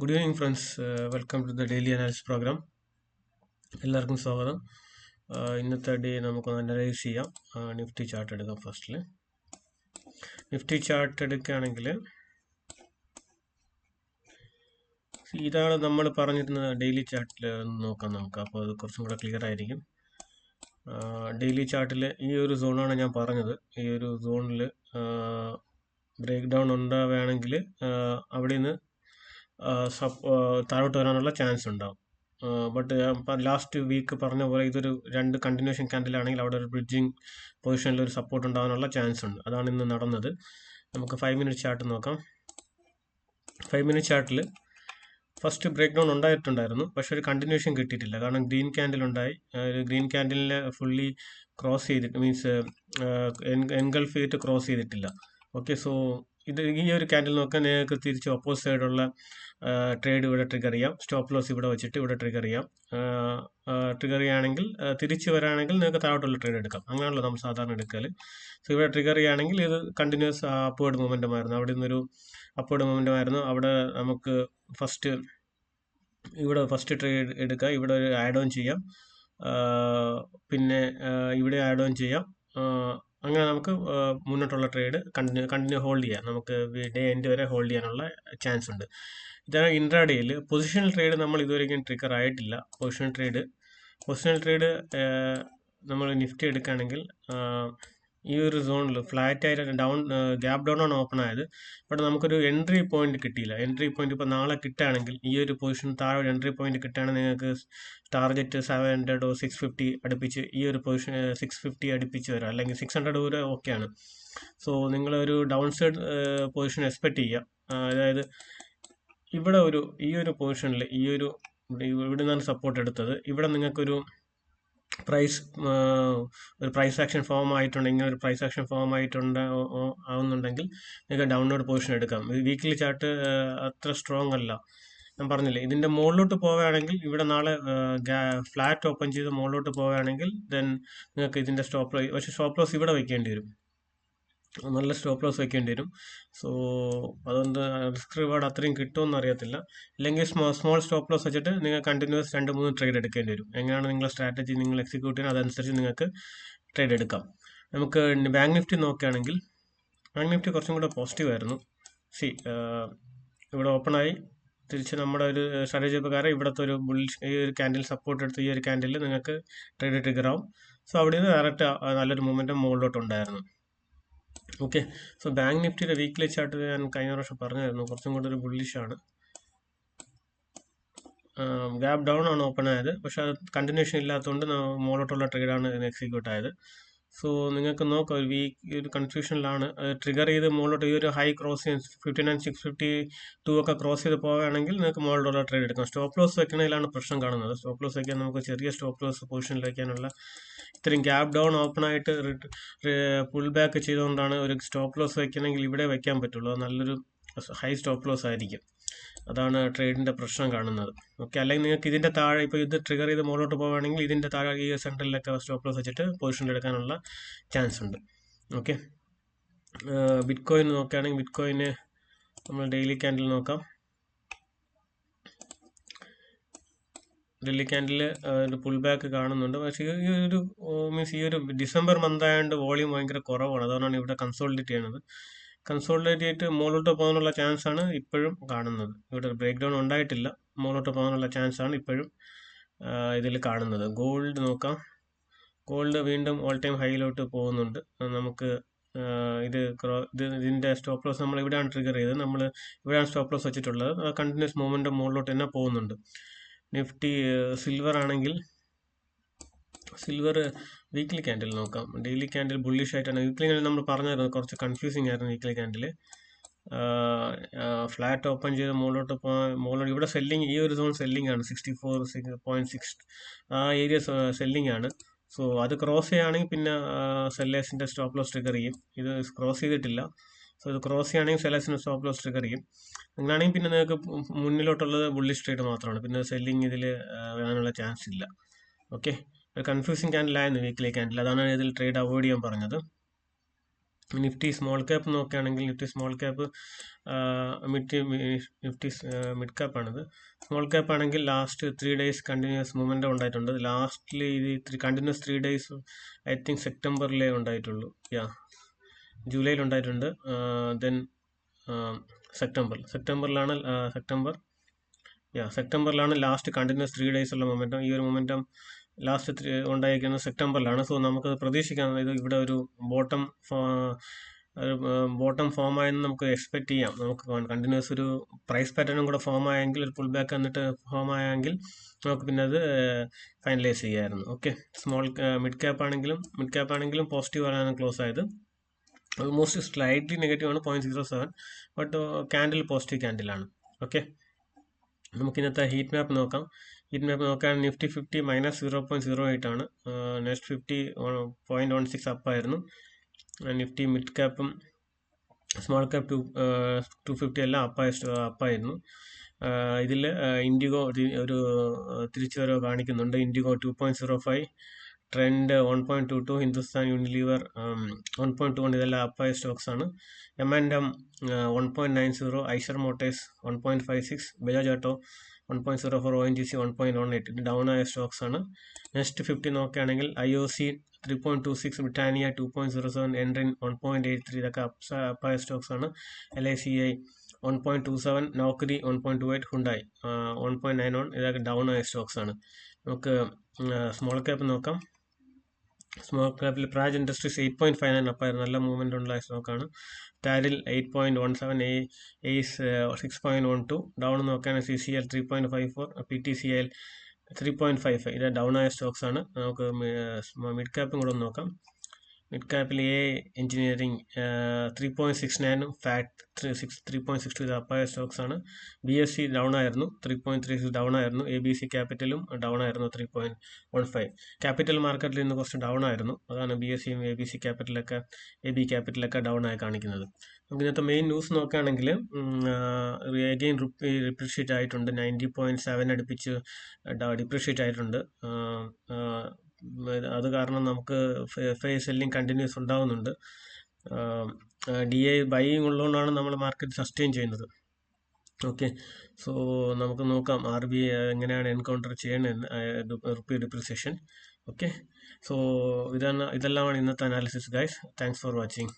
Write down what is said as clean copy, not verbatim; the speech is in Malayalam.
Good evening, friends. Welcome to the daily analysis program. എല്ലാവർക്കും സ്വാഗതം. ഇന്നത്തെ ഡേ നമുക്കൊന്ന് അനലൈസ് ചെയ്യാം. നിഫ്റ്റി ചാർട്ട് എടുക്കാം. ഫസ്റ്റിൽ നിഫ്റ്റി ചാർട്ട് എടുക്കുകയാണെങ്കിൽ ഇതാണ് നമ്മൾ പറഞ്ഞിരുന്ന ഡെയിലി ചാർട്ടിൽ നോക്കാം നമുക്ക്. അപ്പോൾ അത് കുറച്ചും കൂടെ ക്ലിയർ ആയിരിക്കും. ഡെയിലി ചാർട്ടിൽ ഈ ഒരു സോണാണ് ഞാൻ പറഞ്ഞത്. ഈ ഒരു സോണിൽ ബ്രേക്ക് ഡൗൺ ഉണ്ടാവുകയാണെങ്കിൽ അവിടെ നിന്ന് താഴോട്ട് വരാനുള്ള ചാൻസ് ഉണ്ടാവും. ബട്ട് ലാസ്റ്റ് വീക്ക് പറഞ്ഞ പോലെ ഇതൊരു രണ്ട് കണ്ടിന്യൂഷൻ ക്യാൻഡിലാണെങ്കിൽ അവിടെ ഒരു ബ്രിഡ്ജിങ് പൊസിഷനിൽ ഒരു സപ്പോർട്ട് ഉണ്ടാകാനുള്ള ചാൻസ് ഉണ്ട്. അതാണ് ഇന്ന് നടന്നത്. നമുക്ക് 5 മിനിറ്റ് ചാർട്ട് നോക്കാം. 5 മിനിറ്റ് ചാർട്ടിൽ ഫസ്റ്റ് ബ്രേക്ക് ഡൗൺ ഉണ്ടായിട്ടുണ്ടായിരുന്നു, പക്ഷെ ഒരു കണ്ടിന്യൂഷൻ കിട്ടിയിട്ടില്ല. കാരണം ഗ്രീൻ ക്യാൻഡിൽ ഉണ്ടായി. ഗ്രീൻ ക്യാൻഡിലിനെ ഫുള്ളി ക്രോസ് ചെയ്തിട്ട് മീൻസ് എൻഗൾഫ് ചെയ്തിട്ട് ക്രോസ് ചെയ്തിട്ടില്ല. ഓക്കെ, സോ ഈ ഒരു ക്യാൻഡിൽ നോക്കാൻ നിങ്ങൾക്ക് തിരിച്ച് ഓപ്പോസിറ്റ് സൈഡുള്ള ട്രേഡ് ഇവിടെ ട്രിഗർ ചെയ്യാം. സ്റ്റോപ്പ് ലോസ് ഇവിടെ വെച്ചിട്ട് ഇവിടെ ട്രിഗർ ചെയ്യാം. ട്രിഗർ ചെയ്യുകയാണെങ്കിൽ തിരിച്ച് വരാണെങ്കിൽ നിങ്ങൾക്ക് താഴോട്ടുള്ള ട്രേഡ് എടുക്കാം. അങ്ങനെയുള്ള നമ്മൾ സാധാരണ എടുക്കൽ. സോ ഇവിടെ ട്രിഗർ ചെയ്യുകയാണെങ്കിൽ ഇത് കണ്ടിന്യൂസ് അപ്വേർഡ് മൊമെൻറ്റം ആയിരുന്നു. അവിടെ നിന്നൊരു അപ്വേർഡ് മൊമെൻറ്റം ആയിരുന്നു. അവിടെ നമുക്ക് ഇവിടെ ഫസ്റ്റ് ട്രേഡ് എടുക്കുക. ഇവിടെ ഒരു ആഡ് ഓൺ ചെയ്യാം, പിന്നെ ഇവിടെ ആഡ് ഓൺ ചെയ്യാം. അങ്ങനെ നമുക്ക് മുന്നോട്ടുള്ള ട്രേഡ് കണ്ടിന്യൂ ഹോൾഡ് ചെയ്യാം. നമുക്ക് ഡേ എൻഡ് വരെ ഹോൾഡ് ചെയ്യാനുള്ള ചാൻസ് ഉണ്ട്. ഇതാണ് ഇൻട്രാഡേയിൽ. പൊസിഷണൽ ട്രേഡ് നമ്മൾ ഇതുവരെയും ട്രിഗർ ആയിട്ടില്ല. പൊസിഷണൽ ട്രേഡ് നമ്മൾ നിഫ്റ്റി എടുക്കുകയാണെങ്കിൽ ഈ ഒരു സോണിൽ ഫ്ലാറ്റ് ആയിട്ട് ഡൗൺ ഗ്യാപ്പ് ഡൗൺ ആണ് ഓപ്പൺ ആയത്. ബട്ട് നമുക്കൊരു എൻട്രി പോയിന്റ് കിട്ടിയില്ല. എൻട്രി പോയിന്റ് ഇപ്പോൾ നാളെ കിട്ടുകയാണെങ്കിൽ ഈ ഒരു പൊസിഷൻ താഴെ ഒരു എൻട്രി പോയിന്റ് കിട്ടുകയാണെങ്കിൽ നിങ്ങൾക്ക് ടാർഗറ്റ് 700 or 650 അടുപ്പിച്ച് ഈ ഒരു പൊസിഷൻ 650 അടുപ്പിച്ച് വരാം, അല്ലെങ്കിൽ 600 വരെ ഓക്കെയാണ്. സോ നിങ്ങളൊരു ഡൗൺ സൈഡ് പൊസിഷൻ എക്സ്പെക്ട് ചെയ്യുക. അതായത് ഇവിടെ ഈ ഒരു പൊസിഷനിൽ ഇവിടെ നിന്നാണ് സപ്പോർട്ട് എടുത്തത്. ഇവിടെ നിങ്ങൾക്കൊരു പ്രൈസ് ആക്ഷൻ ഫോം ആയിട്ടുണ്ട്. ഇങ്ങനെ ഒരു പ്രൈസ് ആക്ഷൻ ഫോം ആവുന്നുണ്ടെങ്കിൽ നിങ്ങൾക്ക് ഡൗൺവേർഡ് പൊസിഷൻ എടുക്കാം. വീക്ക്ലി ചാർട്ട് അത്ര സ്ട്രോങ് അല്ല. ഞാൻ പറഞ്ഞില്ലേ, ഇതിൻ്റെ മുകളിലോട്ട് പോവുകയാണെങ്കിൽ ഇവിടെ നാളെ ഫ്ലാറ്റ് ഓപ്പൺ ചെയ്ത് മുകളിലോട്ട് പോവുകയാണെങ്കിൽ ദെൻ നിങ്ങൾക്ക് ഇതിൻ്റെ സ്റ്റോപ്പ് ലോസ്, പക്ഷേ സ്റ്റോപ്പ് ലോസ് ഇവിടെ വയ്ക്കേണ്ടി വരും. നല്ല സ്റ്റോപ്പ് ലോസ് വയ്ക്കേണ്ടി വരും. സോ അതുകൊണ്ട് റിസ്ക് റിവാർഡ് അത്രയും കിട്ടുമെന്ന് അറിയത്തില്ല. ഇല്ലെങ്കിൽ സ്മോൾ സ്റ്റോപ്പ് ലോസ് വെച്ചിട്ട് നിങ്ങൾ കണ്ടിന്യൂസ് 2-3 ട്രേഡ് എടുക്കേണ്ടി വരും. എങ്ങനെയാണ് നിങ്ങളുടെ സ്ട്രാറ്റജി നിങ്ങൾ എക്സിക്യൂട്ട് ചെയ്യുന്നത് അതനുസരിച്ച് നിങ്ങൾക്ക് ട്രേഡ് എടുക്കാം. നമുക്ക് ബാങ്ക് നിഫ്റ്റി നോക്കുകയാണെങ്കിൽ ബാങ്ക് നിഫ്റ്റി കുറച്ചും കൂടെ പോസിറ്റീവ് ആയിരുന്നു. ഇവിടെ ഓപ്പണായി തിരിച്ച് നമ്മുടെ ഒരു സ്ട്രാറ്റജി പ്രകാരം ഇവിടുത്തെ ഒരു ഈ ഒരു ക്യാൻഡിൽ സപ്പോർട്ട് എടുത്ത് ഈ ഒരു ക്യാൻഡിൽ നിങ്ങൾക്ക് ട്രേഡ് ട്രിഗർ ആവും. സോ അവിടെ നിന്ന് ഡയറക്റ്റ് നല്ലൊരു മൂവ്മെൻറ്റ് മുകളിലോട്ടുണ്ടായിരുന്നു. ഓക്കെ, സോ ബാങ്ക് നിഫ്റ്റിയുടെ വീക്ക്ലി ചാർട്ട് ഞാൻ കഴിഞ്ഞ പ്രാവശ്യം പറഞ്ഞായിരുന്നു, കുറച്ചും കൂടെ ഒരു ബുള്ളിഷാണ്. ഗ്യാപ്പ് ഡൗൺ ആണ് ഓപ്പൺ ആയത്, പക്ഷെ അത് കണ്ടിന്യൂഷൻ ഇല്ലാത്തതുകൊണ്ട് മുകളിലോട്ടുള്ള ട്രേഡാണ് എക്സിക്യൂട്ട് ആയത്. സോ നിങ്ങൾക്ക് നോക്കാം, ഒരു കൺഫ്യൂഷനിലാണ്. ട്രിഗർ ചെയ്ത് മുകളിലോട്ട് ഈ ഒരു ഹൈ ക്രോസ് 59,652 ഒക്കെ ക്രോസ് ചെയ്ത് പോവുകയാണെങ്കിൽ നിങ്ങൾക്ക് മുകളിലുള്ള ട്രേഡ് എടുക്കാം. സ്റ്റോപ്പ് ലോസ് വെക്കണതിലാണ് പ്രശ്നം കാണുന്നത്. സ്റ്റോപ്പ് ലോസ് വയ്ക്കാൻ നമുക്ക് ചെറിയ സ്റ്റോപ്പ് ലോസ് പൊസിഷനിൽ വയ്ക്കാനുള്ള ഇത്രയും ഗ്യാപ്പ് ഡൗൺ ഓപ്പൺ ആയിട്ട് പുൾ ബാക്ക് ചെയ്തുകൊണ്ടാണ് ഒരു സ്റ്റോപ്പ് ലോസ് വയ്ക്കണമെങ്കിൽ ഇവിടെ വയ്ക്കാൻ പറ്റുള്ളൂ. അത് നല്ലൊരു ഹൈ സ്റ്റോപ്പ് ലോസ് ആയിരിക്കും. അതാണ് ട്രേഡിൻ്റെ പ്രശ്നം കാണുന്നത്. ഓക്കെ, അല്ലെങ്കിൽ നിങ്ങൾക്ക് ഇതിൻ്റെ താഴെ ഇപ്പോൾ ഇത് ട്രിഗർ ചെയ്ത് മുകളിലോട്ട് പോവുകയാണെങ്കിൽ ഇതിൻ്റെ താഴെ ഈ സെൻറ്ററിലൊക്കെ സ്റ്റോപ്പ് ലോസ് വെച്ചിട്ട് പൊസിഷൻ എടുക്കാനുള്ള ചാൻസ് ഉണ്ട്. ഓക്കെ, ബിറ്റ് കോയിൻ നോക്കുകയാണെങ്കിൽ ബിറ്റ് കോയിന് നമ്മൾ ഡെയിലി ക്യാൻഡിൽ നോക്കാം. ഡെയിലി ക്യാൻഡിൽ ഒരു പുൾ ബാക്ക് കാണുന്നുണ്ട്. പക്ഷേ ഈ ഒരു ഡിസംബർ മന്ത് ആയതുകൊണ്ട് വോളിയം ഭയങ്കര കുറവാണ്. അതുകൊണ്ടാണ് ഇവിടെ കൺസോളിഡേറ്റ് ചെയ്യുന്നത്. കൺസോളിഡേറ്റ് ചെയ്തിട്ട് മുകളിലോട്ട് പോകാനുള്ള ചാൻസ് ആണ് ഇപ്പോഴും കാണുന്നത്. ഇവിടെ ബ്രേക്ക് ഡൗൺ ഉണ്ടായിട്ടില്ല, മുകളിലോട്ട് പോകാനുള്ള ചാൻസ് ആണ് ഇപ്പോഴും ഇതിൽ കാണുന്നത്. ഗോൾഡ് നോക്കാം. ഗോൾഡ് വീണ്ടും ഓൾ ടൈം ഹൈയിലോട്ട് പോകുന്നുണ്ട്. നമുക്ക് ഇതിൻ്റെ സ്റ്റോപ്പ് ലോസ് നമ്മൾ ഇവിടെയാണ് ട്രിഗർ ചെയ്തത്. നമ്മൾ ഇവിടെയാണ് സ്റ്റോപ്പ് ലോസ് വെച്ചിട്ടുള്ളത്. കണ്ടിന്യൂസ് മൂവ്മെൻറ്റ് മുകളിലോട്ട് തന്നെ പോകുന്നുണ്ട്. നിഫ്റ്റി സിൽവർ ആണെങ്കിൽ സിൽവർ വീക്ക്ലി ക്യാൻഡിൽ നോക്കാം. ഡെയിലി ക്യാൻഡിൽ ബുള്ളിഷ് ആയിട്ടാണ്. വീക്ക്ലി ക്യാൻഡിൽ നമ്മൾ പറഞ്ഞായിരുന്നു കുറച്ച് കൺഫ്യൂസിങ് ആയിരുന്നു. വീക്ക്ലി ക്യാൻഡിൽ ഫ്ലാറ്റ് ഓപ്പൺ ചെയ്ത് മുകളിലോട്ട് ഇവിടെ സെല്ലിങ്, ഈ ഒരു സോൺ സെല്ലിംഗ് ആണ്. 64.6 ആ ഏരിയ സെല്ലിംഗ് ആണ്. സോ അത് ക്രോസ് ചെയ്യുകയാണെങ്കിൽ പിന്നെ സെല്ലേഴ്സിൻ്റെ സ്റ്റോപ്പ് ലോസ് ട്രിഗർ ചെയ്യും. ഇത് ക്രോസ് ചെയ്തിട്ടില്ല. സോ ഇത് ക്രോസ് ചെയ്യുകയാണെങ്കിൽ സെല്ലേഴ്സിൻ്റെ സ്റ്റോപ്പ് ലോസ് ട്രിഗർ ചെയ്യും. അങ്ങനെയാണെങ്കിൽ പിന്നെ നിങ്ങൾക്ക് മുന്നിലോട്ടുള്ളത് ബുള്ളിഷ് ട്രേഡ് മാത്രമാണ്. പിന്നെ സെല്ലിങ് ഇതിൽ വരാനുള്ള ചാൻസ് ഇല്ല. ഓക്കെ, ഒരു കൺഫ്യൂസിങ് ക്യാൻഡിലായിരുന്നു വീക്ക്ലി ക്യാൻഡിൽ. അതാണ് ഇതിൽ ട്രേഡ് അവോയ്ഡ് ചെയ്യാൻ പറഞ്ഞത്. നിഫ്റ്റി സ്മോൾ ക്യാപ്പ് നോക്കുകയാണെങ്കിൽ Nifty small cap Nifty mid cap ആണിത്. സ്മോൾ ക്യാപ്പ് ആണെങ്കിൽ ലാസ്റ്റ് 3 days കണ്ടിന്യൂസ് മൂവ്മെൻ്റ് ഉണ്ടായിട്ടുണ്ട്. ലാസ്റ്റിൽ ഇത് കണ്ടിന്യൂസ് 3 days ഐ തിങ്ക് സെപ്റ്റംബറിലേ ഉണ്ടായിട്ടുള്ളൂ. ജൂലൈയിൽ ഉണ്ടായിട്ടുണ്ട്. ദെൻ സെപ്റ്റംബറിലാണ് ലാസ്റ്റ് കണ്ടിന്യൂസ് 3 days ഉള്ള മൊമെൻറ്റം. ഈ ഒരു മൊമെൻറ്റം ലാസ്റ്റ് ഉണ്ടായിരിക്കുന്നത് സെപ്റ്റംബറിലാണ്. സോ നമുക്ക് പ്രതീക്ഷിക്കാം ഇത് ഇവിടെ ഒരു ബോട്ടം ഫോം ആയെന്ന് നമുക്ക് എക്സ്പെക്ട് ചെയ്യാം. നമുക്ക് കണ്ടിന്യൂസ് ഒരു പ്രൈസ് പാറ്റേണും കൂടെ ഫോം ആയെങ്കിൽ, ഒരു പുൾ ബാക്ക് എന്നിട്ട് ഫോം ആയെങ്കിൽ നമുക്ക് പിന്നെ അത് ഫൈനലൈസ് ചെയ്യാമായിരുന്നു. ഓക്കെ, മിഡ് ക്യാപ്പ് ആണെങ്കിലും പോസിറ്റീവ് ആണ് ക്ലോസ് ആയത്. ഓൾമോസ്റ്റ് സ്ലൈറ്റ്ലി നെഗറ്റീവ് ആണ് 0.07, ബട്ട് ക്യാൻഡിൽ പോസിറ്റീവ് ക്യാൻഡിലാണ്. ഓക്കെ, നമുക്ക് ഇന്നത്തെ ഹീറ്റ് മാപ്പ് നോക്കാം. ഹീറ്റ് മാപ്പ് നോക്കാൻ നിഫ്റ്റി 50 -0.08 ആണ്. നെക്സ്റ്റ് 50 0.16 അപ്പായിരുന്നു. നിഫ്റ്റി മിഡ് ക്യാപ്പും സ്മോൾ ക്യാപ്പ് 250 എല്ലാം അപ്പായിരുന്നു. ഇതിൽ ഇൻഡിഗോ ഒരു തിരിച്ചുവരവ് കാണിക്കുന്നുണ്ട്. ഇൻഡിഗോ 2.05, ട്രെൻഡ് 1.22, ഹിന്ദുസ്ഥാൻ യൂണിലിവർ 1.21, ഇതെല്ലാം അപ്പായ സ്റ്റോക്സ് ആണ്. M&M 1.90, Eicher motors 1.56, Bajaj auto 1.04, ONGC 1.18, ഇത് ഡൗൺ ആയ സ്റ്റോക്സ് ആണ്. നെക്സ്റ്റ് 50 നോക്കുകയാണെങ്കിൽ IOC 3.26, ബ്രിട്ടാനിയ 2.07, എൻറിൻ 1.83, ഇതൊക്കെ അപ്പായ സ്റ്റോക്സ് ആണ്. LICI 1.27, നൗക്കരി 1.28, ഹുണ്ടായി 1.91, ഇതൊക്കെ ഡൗൺ ആയ സ്റ്റോക്സ് ആണ്. നമുക്ക് സ്മോൾ ക്യാപ്പ് നോക്കാം. സ്മോൾ ക്യാപ്പിൽ പ്രാജ് ഇൻഡസ്ട്രീസ് 8.59 അപ്പായിരുന്നു, നല്ല മൂവ്മെൻ്റ് ഉള്ള സ്റ്റോക്കാണ്. ടാരിൽ 8.17, എയ്സ് 6.12, ഡൗൺ നോക്കാൻ CCL 3.54, PTCL 3.55, ഇത് ഡൗൺ ആയ സ്റ്റോക്സ് ആണ്. നമുക്ക് മിഡ് ക്യാപ്പും കൂടെ ഒന്ന് നോക്കാം. മിഡ് ക്യാപ്പിൽ എഞ്ചിനീയറിംഗ് 3.69, ഫാക്ട് 3.62, ഇത് അപ്പായ സ്റ്റോക്സ് ആണ്. BSE ഡൗൺ ആയിരുന്നു, 3.36 ഡൗൺ ആയിരുന്നു. ABC ക്യാപിറ്റലും ഡൗൺ ആയിരുന്നു, 3.15. ക്യാപിറ്റൽ മാർക്കറ്റിൽ നിന്ന് കുറച്ച് ഡൗൺ ആയിരുന്നു, അതാണ് BSEയും ABC ക്യാപിറ്റലൊക്കെ AB ക്യാപിറ്റലൊക്കെ ഡൗൺ ആയി കാണിക്കുന്നത്. നമുക്ക് ഇന്നത്തെ മെയിൻ ന്യൂസ് നോക്കുകയാണെങ്കിൽ അഗെയിൻ റുപ്പി ഡിപ്രിഷിയേറ്റ് ആയിട്ടുണ്ട്. 90.7 അടുപ്പിച്ച് ഡിപ്രിഷിയേറ്റ് ആയിട്ടുണ്ട്. അത് കാരണം നമുക്ക് സെല്ലിംഗ് കണ്ടിന്യൂസ് ഉണ്ടാവുന്നുണ്ട്. DI ബൈയിങ് ഉള്ളതുകൊണ്ടാണ് നമ്മൾ മാർക്കറ്റ് സസ്റ്റെയിൻ ചെയ്യുന്നത്. ഓക്കെ, സോ നമുക്ക് നോക്കാം RBI എങ്ങനെയാണ് എൻകൗണ്ടർ ചെയ്യണമെന്ന് റുപ്പി ഡിപ്രിസിയേഷൻ. ഓക്കെ, സോ ഇതെല്ലാമാണ് ഇന്നത്തെ analysis guys. Thanks for watching.